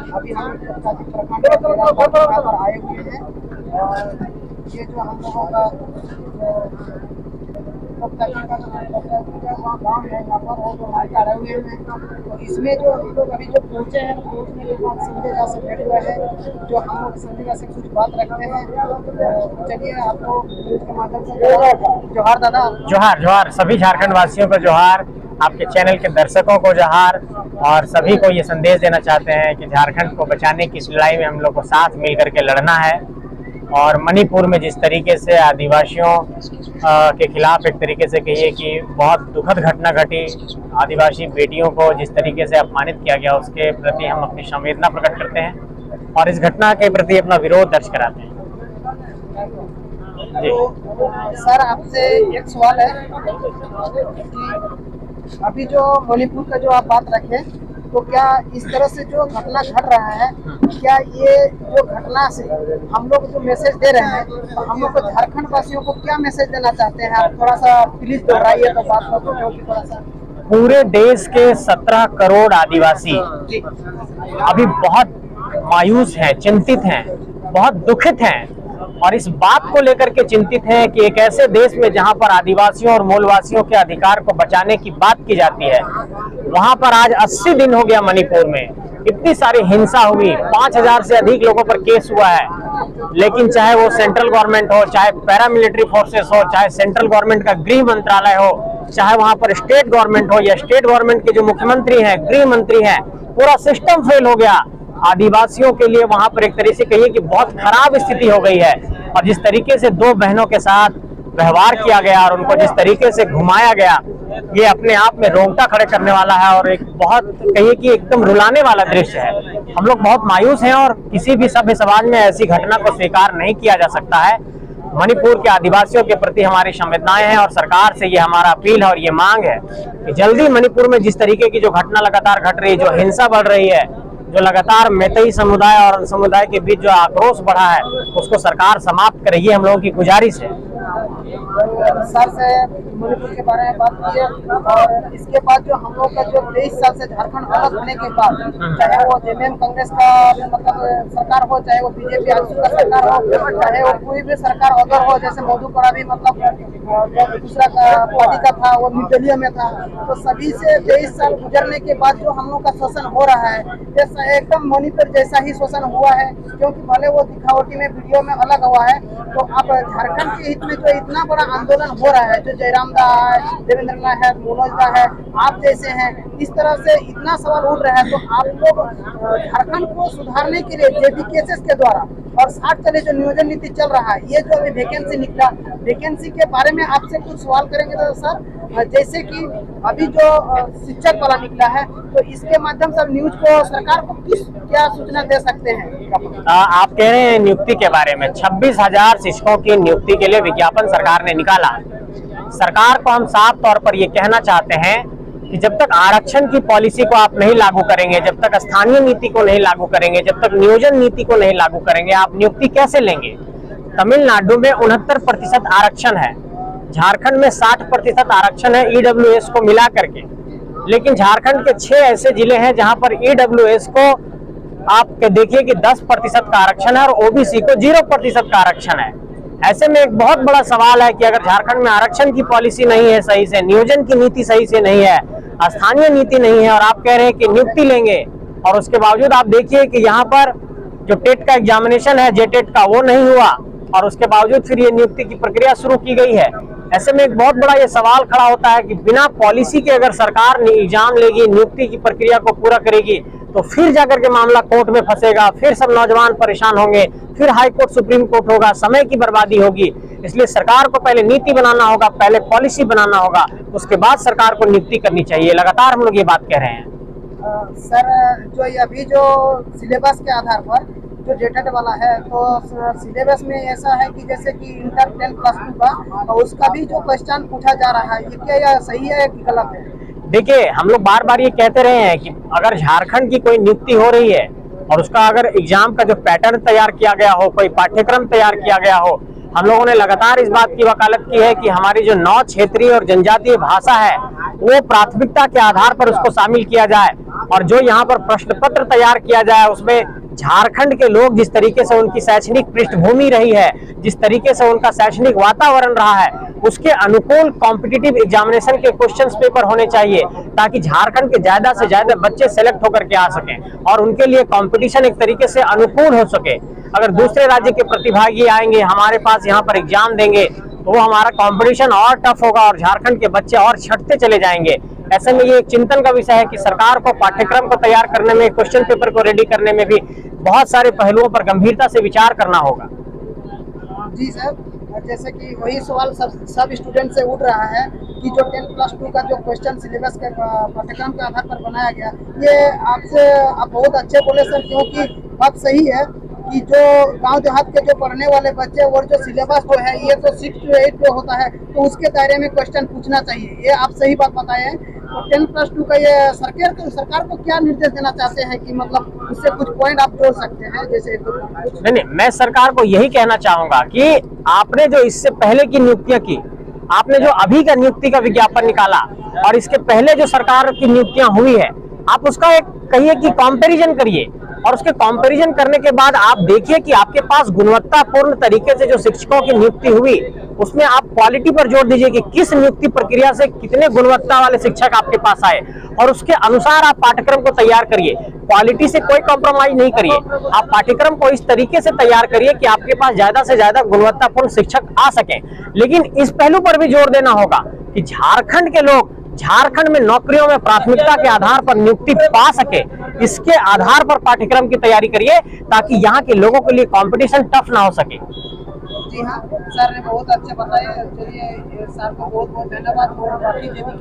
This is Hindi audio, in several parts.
अभी हम प्रखंड पर आए हुए हैं और ये जो हम लोगों का गाँव है यहाँ पर और जो हमारे अड़े हुए हैं, तो इसमें जो हम लोग अभी जो पहुँचे हैं, पहुँचने के बाद संजय जा से बैठे हुए हैं, जो हम लोग संजय जा से कुछ बात रखते हैं। चलिए आपको के माध्यम से जोहार दादा। जोहार जोहार सभी झारखंड वासियों को जोहार, आपके चैनल के दर्शकों को जोहार, और सभी को ये संदेश देना चाहते हैं कि झारखंड को बचाने की इस लड़ाई में हम लोग को साथ मिल करके लड़ना है। और मणिपुर में जिस तरीके से आदिवासियों के खिलाफ एक तरीके से कहिए कि बहुत दुखद घटना घटी, आदिवासी बेटियों को जिस तरीके से अपमानित किया गया, उसके प्रति हम अपनी संवेदना प्रकट करते हैं और इस घटना के प्रति अपना विरोध दर्ज कराते हैं। तो सर आपसे एक सवाल है कि अभी जो मणिपुर का जो आप बात रखें, तो क्या इस तरह से जो घटना घट रहा है, क्या ये जो घटना से हम लोग जो मैसेज दे रहे हैं, तो हम लोग को झारखंड वासियों को क्या मैसेज देना चाहते हैं? आप थोड़ा सा प्लीज दोहराइए तो बात को, क्योंकि थोड़ा सा पूरे देश के 17 करोड़ आदिवासी अभी बहुत मायूस हैं, चिंतित हैं, बहुत दुखित हैं और इस बात को लेकर के चिंतित हैं कि एक ऐसे देश में जहां पर आदिवासियों और मूलवासियों के अधिकार को बचाने की बात की जाती है, वहां पर आज 80 दिन हो गया मणिपुर में इतनी सारी हिंसा हुई, 5000 से अधिक लोगों पर केस हुआ है। लेकिन चाहे वो सेंट्रल गवर्नमेंट हो, चाहे पैरामिलिट्री फोर्सेस हो, चाहे सेंट्रल गवर्नमेंट का गृह मंत्रालय हो, चाहे वहां पर स्टेट गवर्नमेंट हो या स्टेट गवर्नमेंट के जो मुख्यमंत्री हैं, गृह मंत्री हैं, पूरा सिस्टम फेल हो गया। आदिवासियों के लिए वहां पर एक तरीके से कहिए कि बहुत खराब स्थिति हो गई है। और जिस तरीके से दो बहनों के साथ व्यवहार किया गया और उनको जिस तरीके से घुमाया गया, ये अपने आप में रोंगटा खड़े करने वाला है और एक बहुत कहिए कि एकदम रुलाने वाला दृश्य है। हम लोग बहुत मायूस हैं और किसी भी सभ्य समाज में ऐसी घटना को स्वीकार नहीं किया जा सकता है। मणिपुर के आदिवासियों के प्रति हमारी संवेदनाएं हैं और सरकार से ये हमारा अपील है और ये मांग है कि जल्दी मणिपुर में जिस तरीके की जो घटना लगातार घट रही है, जो हिंसा बढ़ रही है, जो लगातार मैतेई समुदाय और समुदाय के बीच जो आक्रोश बढ़ा है, उसको सरकार समाप्त करे, ये हम लोगों की गुजारिश है। सर से मणिपुर के बारे में बात की है और इसके बाद जो हम लोग का जो 23 साल से झारखंड अलग होने के बाद, चाहे वो जेएमएम कांग्रेस का मतलब सरकार हो, चाहे वो बीजेपी आजसू का सरकार हो, चाहे वो कोई भी सरकार अगर हो, जैसे मधुकड़ा भी मतलब दूसरा पार्टी का था, वो निर्दलीय में था, तो सभी से 23 साल गुजरने के बाद जो हम लोग का शोषण हो रहा है, जैसा एकदम मणिपुर जैसा ही शोषण हुआ है, क्योंकि भले वो दिखावटी में वीडियो में अलग हुआ है। तो आप झारखंड के हित में जो इतना बड़ा आंदोलन हो रहा है, जो जयराम दा है, देवेंद्र दा है, मनोज दा है, आप जैसे हैं, इस तरह से इतना सवाल उठ रहा है, तो आप लोग झारखंड को सुधारने के लिए जेडीकेएसएस के द्वारा और 60 चले जो नियोजन नीति चल रहा है, ये जो अभी वैकेंसी निकला, वैकेंसी के बारे में आपसे कुछ सवाल करेंगे। तो सर जैसे कि अभी जो शिक्षक वाला निकला है, तो इसके माध्यम से न्यूज को सरकार को क्या सूचना दे सकते हैं? आप कह रहे हैं नियुक्ति के बारे में, 26,000 शिक्षकों की नियुक्ति के लिए विज्ञापन सरकार ने निकाला। सरकार को हम साफ तौर पर ये कहना चाहते हैं कि जब तक आरक्षण की पॉलिसी को आप नहीं लागू करेंगे, जब तक स्थानीय नीति को नहीं लागू करेंगे, जब तक नियोजन नीति को नहीं लागू करेंगे, आप नियुक्ति कैसे लेंगे? तमिलनाडु में 69% आरक्षण है, झारखंड में 60% आरक्षण है ईडब्ल्यूएस को मिला करके। लेकिन झारखंड के 6 ऐसे जिले हैं जहां पर ईडब्ल्यूएस को आप देखिए कि 10% का आरक्षण है और ओबीसी को 0% का आरक्षण है। ऐसे में एक बहुत बड़ा सवाल है कि अगर झारखंड में आरक्षण की पॉलिसी नहीं है सही से, नियोजन की नीति सही से नहीं है, स्थानीय नीति नहीं है, और आप कह रहे हैं कि नियुक्ति लेंगे, और उसके बावजूद आप देखिए कि यहाँ पर जो टेट का एग्जामिनेशन है, जेटेट का, वो नहीं हुआ और उसके बावजूद फिर ये नियुक्ति की प्रक्रिया शुरू की गई है। ऐसे में एक बहुत बड़ा ये सवाल खड़ा होता है कि बिना पॉलिसी के अगर सरकार एग्जाम लेगी, नियुक्ति की प्रक्रिया को पूरा करेगी, तो फिर जाकर के मामला कोर्ट में फंसेगा, फिर सब नौजवान परेशान होंगे, फिर हाई कोर्ट सुप्रीम कोर्ट होगा, समय की बर्बादी होगी। इसलिए सरकार को पहले नीति बनाना होगा, पहले पॉलिसी बनाना होगा, उसके बाद सरकार को नियुक्ति करनी चाहिए। लगातार हम लोग ये बात कह रहे हैं। सर जो अभी जो सिलेबस के आधार पर जो जेटेट वाला है, तो सिलेबस में ऐसा है कि जैसे कि इंटर 10 प्लस 2 का, तो उसका भी जो क्वेश्चन पूछा जा रहा है, ये क्या यह सही है कि गलत है? देखिए, हम लोग बार बार ये कहते रहे हैं कि अगर झारखंड की कोई नियुक्ति हो रही है और उसका अगर एग्जाम का जो पैटर्न तैयार किया गया हो, कोई पाठ्यक्रम तैयार किया गया हो, हम लोगों ने लगातार इस बात की वकालत की है कि हमारी जो 9 क्षेत्रीय और जनजातीय भाषा है, वो प्राथमिकता के आधार पर उसको शामिल किया जाए। और जो यहाँ पर प्रश्न पत्र तैयार किया जाए उसमें झारखंड के लोग जिस तरीके से उनकी शैक्षणिक पृष्ठभूमि रही है, जिस तरीके से उनका शैक्षणिक वातावरण रहा है, उसके अनुकूल कॉम्पिटिटिव एग्जामिनेशन के क्वेश्चंस पेपर होने चाहिए ताकि झारखंड के ज्यादा से ज्यादा बच्चे सेलेक्ट होकर के आ सकें और उनके लिए कंपटीशन एक तरीके से अनुकूल हो सके। अगर दूसरे राज्य के प्रतिभागी आएंगे हमारे पास यहाँ पर एग्जाम देंगे तो वो हमारा कंपटीशन और टफ होगा और झारखंड के बच्चे और छटते चले जाएंगे। ऐसे में ये एक चिंतन का विषय है कि सरकार को पाठ्यक्रम को तैयार करने में, क्वेश्चन पेपर को रेडी करने में भी बहुत सारे पहलुओं पर गंभीरता से विचार करना होगा। जी सर, जैसे कि वही सवाल सब स्टूडेंट से उठ रहा है कि जो 10+2 का जो क्वेश्चन सिलेबस के पाठ्यक्रम के आधार पर बनाया गया, ये आप बहुत अच्छे बोले सर, क्योंकि बात सही है कि जो गांव देहात के जो पढ़ने वाले बच्चे और जो सिलेबस जो है ये तो 6 to 8 जो होता है तो उसके दायरे में क्वेश्चन पूछना चाहिए। ये आप सही बात बताए हैं। तो 10+2 का ये सरकार को क्या निर्देश देना चाहते हैं कि मतलब उससे कुछ पॉइंट आप जोड़ सकते हैं? जैसे नहीं, मैं सरकार को यही कहना चाहूंगा कि आपने जो इससे पहले की नियुक्तियां की, आपने जो अभी का नियुक्ति का विज्ञापन निकाला और इसके पहले जो सरकार की नियुक्तियां हुई है, आप उसका एक कहिए कि कंपैरिजन करिए और उसके कंपैरिजन करने के बाद आप देखिए कि आपके पास गुणवत्तापूर्ण तरीके से जो शिक्षकों की नियुक्ति हुई उसमें आप क्वालिटी पर जोर दीजिए कि किस नियुक्ति प्रक्रिया से कितने गुणवत्ता वाले शिक्षक आपके पास आए और उसके अनुसार आप पाठ्यक्रम को तैयार करिए। क्वालिटी से कोई कॉम्प्रोमाइज नहीं करिए, आप पाठ्यक्रम को इस तरीके से तैयार करिए कि आपके पास ज्यादा से ज्यादा गुणवत्तापूर्ण शिक्षक आ सके। लेकिन इस पहलू पर भी जोर देना होगा कि झारखंड के लोग झारखंड में नौकरियों में प्राथमिकता के आधार पर नियुक्ति पा सके, इसके आधार पर पाठ्यक्रम की तैयारी करिए ताकि यहाँ के लोगों के लिए कंपटीशन टफ ना हो सके। जी हाँ, सर ने बहुत अच्छे बताया। चलिए सर को बहुत बहुत धन्यवाद और बाकी जो भी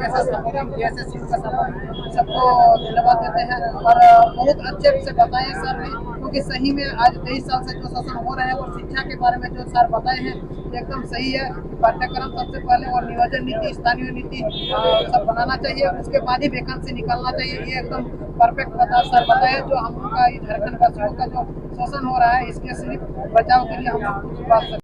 सबको धन्यवाद देते हैं और बहुत अच्छे से बताए सर ने, क्योंकि सही में आज 23 साल से जो शासन हो रहे हैं और शिक्षा के बारे में जो सर बताए हैं एकदम सही है। पाठ्यक्रम सबसे पहले और नियोजन नीति, स्थानीय नीति सब बनाना चाहिए, उसके बाद ही वैकेंसी निकालना चाहिए। ये एकदम परफेक्ट सर बताए। जो हम लोग का झारखंड वासियों का जो शोषण हो रहा है इसके सिर्फ बचाव के लिए हम लोग बात